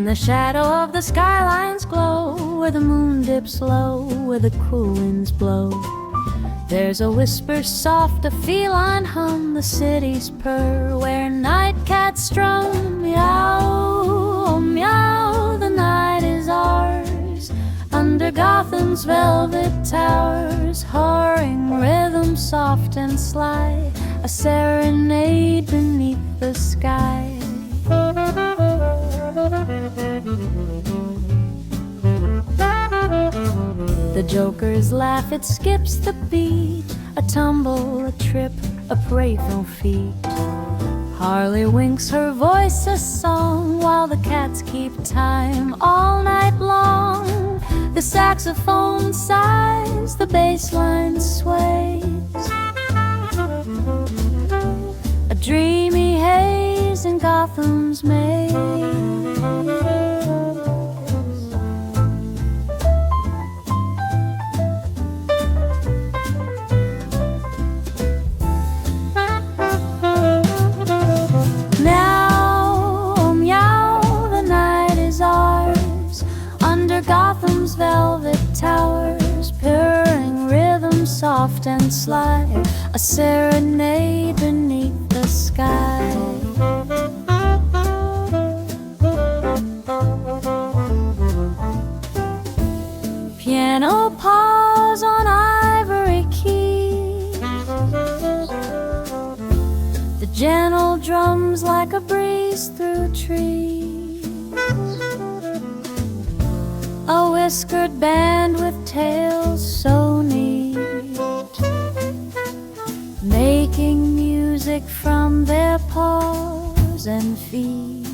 the shadow of the skylines glow, where the moon dips low, where the cool winds blow. There's a whisper soft, a feline hum, the city's purr, where night cats strum. Meow, oh meow, the night is ours, under Gotham's velvet towers. Horing rhythm soft and sly, a serenade beneath the sky. The Joker's laugh, it skips the beat, a tumble, a trip, a playful feat. Harley winks, her voice a song, while the cats keep time all night long. The saxophone sighs, the bass line sways, a dreamy haze in Gotham's maze. Gotham's velvet towers, purring rhythm soft and sly, a serenade beneath the sky. Piano pause on ivory keys, the gentle drums like a breeze through trees. A whiskered band with tails so neat, making music from their paws and feet.